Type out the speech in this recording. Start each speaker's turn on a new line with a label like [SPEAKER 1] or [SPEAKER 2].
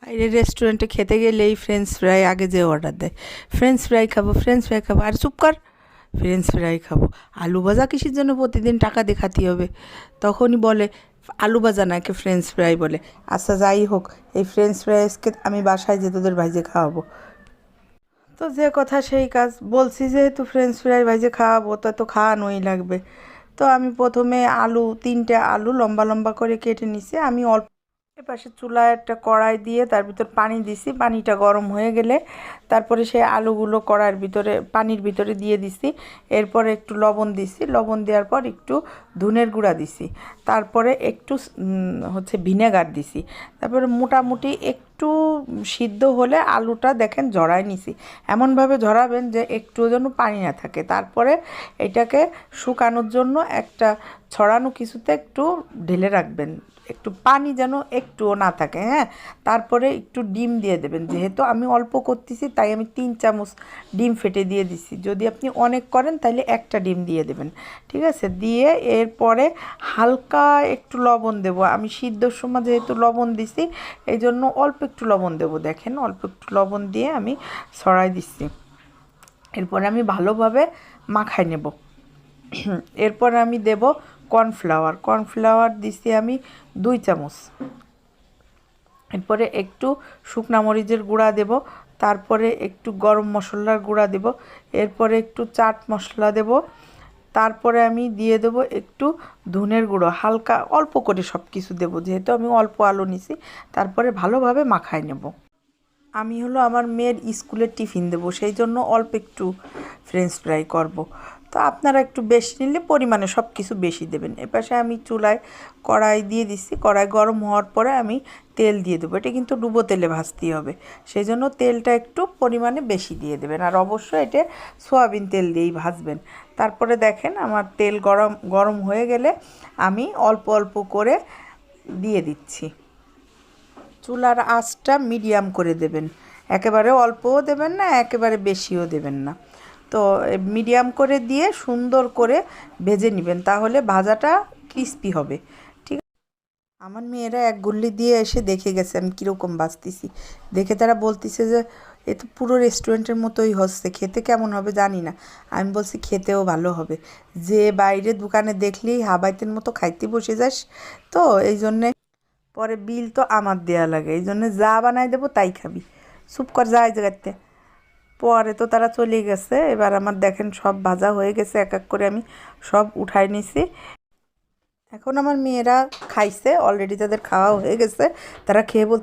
[SPEAKER 1] বাইরে রেস্টুরেন্টে খেতে গেলেই ফ্রেঞ্চ ফ্রাই আগে যে অর্ডার দেয়, ফ্রেঞ্চ ফ্রাই খাবো, ফ্রেঞ্চ ফ্রাই খাবো, আর চুপ কর, ফ্রেঞ্চ ফ্রাই খাবো। আলু ভাজা কিসের জন্য প্রতিদিন টাকা দিয়ে খাতে হবে? তখনই বলে আলু ভাজা না, একে ফ্রেঞ্চ ফ্রাই বলে। আচ্ছা যাই হোক, এই ফ্রেঞ্চ ফ্রাইসকে আমি বাসায় যে তোদের ভাইজে খাওয়াবো। তো যে কথা সেই কাজ, বলছি যেহেতু ফ্রেঞ্চ ফ্রাই ভাইজে খাওয়াবো তা তো খাওয়ানোই লাগবে। তো আমি প্রথমে আলু, 3টে আলু লম্বা লম্বা করে কেটে নিছি। আমি অল্প এপাশে চুলায় একটা কড়াই দিয়ে তার ভিতর পানি দিছি। পানিটা গরম হয়ে গেলে তারপরে সেই আলুগুলো কড়াইয়ের ভিতরে, পানির ভিতরে দিয়ে দিছি। এরপরে একটু লবণ দিছি, লবণ দেওয়ার পর একটু ধনের গুঁড়া দিছি, তারপরে একটু হচ্ছে ভিনেগার দিছি। তারপরে মোটামুটি একটু সিদ্ধ হলে আলুটা দেখেন ঝরাই নিছি। এমনভাবে ঝরাবেন যে একটুও যেন পানি না থাকে। তারপরে এটাকে শুকানোর জন্য একটা ছড়ানো কিছুতে একটু ঢেলে রাখবেন, একটু পানি যেন একটুও না থাকে। হ্যাঁ, তারপরে একটু ডিম দিয়ে দেবেন। যেহেতু আমি অল্প করতেছি তাই আমি 3 চামচ ডিম ফেটে দিয়ে দিছি। যদি আপনি অনেক করেন তাহলে একটা ডিম দিয়ে দেবেন, ঠিক আছে? দিয়ে এরপরে হালকা একটু লবণ দেব। আমি সিদ্ধর সময় যেহেতু লবণ দিছি এই জন্য অল্প একটু লবণ দেব। দেখেন অল্প একটু লবণ দিয়ে আমি ছড়াই দিচ্ছি। এরপরে আমি ভালোভাবে মাখাই নেব। এরপর আমি দেব কর্নফ্লাওয়ার। কর্নফ্লাওয়ার দিছি আমি 2 চামচ। এরপরে একটু শুকনা মরিচের গুঁড়া দেব, তারপরে একটু গরম মশলার গুঁড়া দেব, এরপরে একটু চাট মশলা দেব, তারপরে আমি দিয়ে দেব একটু ধনের গুঁড়ো, হালকা অল্প করে সব কিছু দেবো যেহেতু আমি অল্প আলু নিছি। তারপরে ভালোভাবে মাখায় নেব। আমি হলো আমার মেয়ের স্কুলের টিফিন দেবো, সেই জন্য অল্প একটু ফ্রেঞ্চ ফ্রাই করব। তো আপনারা একটু বেশি নিলে পরিমাণে সব কিছু বেশি দেবেন। এপাশে আমি চুলায় কড়াই দিয়ে দিচ্ছি। কড়াই গরম হওয়ার পরে আমি তেল দিয়ে দেবো। এটা কিন্তু ডুবো তেলে ভাজতেই হবে, সেই জন্য তেলটা একটু পরিমাণে বেশি দিয়ে দেবেন। আর অবশ্যই এটা সয়াবিন তেল দিয়েই ভাজবেন। তারপরে দেখেন আমার তেল গরম গরম হয়ে গেলে আমি অল্প অল্প করে দিয়ে দিচ্ছি। চুলার আঁচটা মিডিয়াম করে দেবেন, একেবারে অল্পও দেবেন না, একেবারে বেশিও দেবেন না। তো মিডিয়াম করে দিয়ে সুন্দর করে ভেজে নেবেন, তাহলে ভাজাটা ক্রিস্পি হবে। ঠিক আছে? আমার মেয়েরা এক গুল্লি দিয়ে এসে দেখে গেছে আমি কীরকম ভাজতেছি। দেখে তারা বলতেছে যে এ তো পুরো রেস্টুরেন্টের মতোই হচ্ছে, খেতে কেমন হবে জানি না। আমি বলছি খেতেও ভালো হবে। যে বাইরে দোকানে দেখলেই হাবাইতের মতো খাইতে বসে যাস, তো এই জন্যে পরে বিল তো আমার দেয়া লাগে, এই জন্য যা বানাই দেবো তাই খাবি। চুপ কর, যা এই জায়গাতে। পরে তো তারা চলে গেছে। এবার আমার দেখেন সব ভাজা হয়ে গেছে, এক এক করে আমি সব উঠাই নিছি। এখন আমার মেয়েরা খাইছে অলরেডি, তাদের খাওয়া হয়ে গেছে। তারা খেয়ে বলতে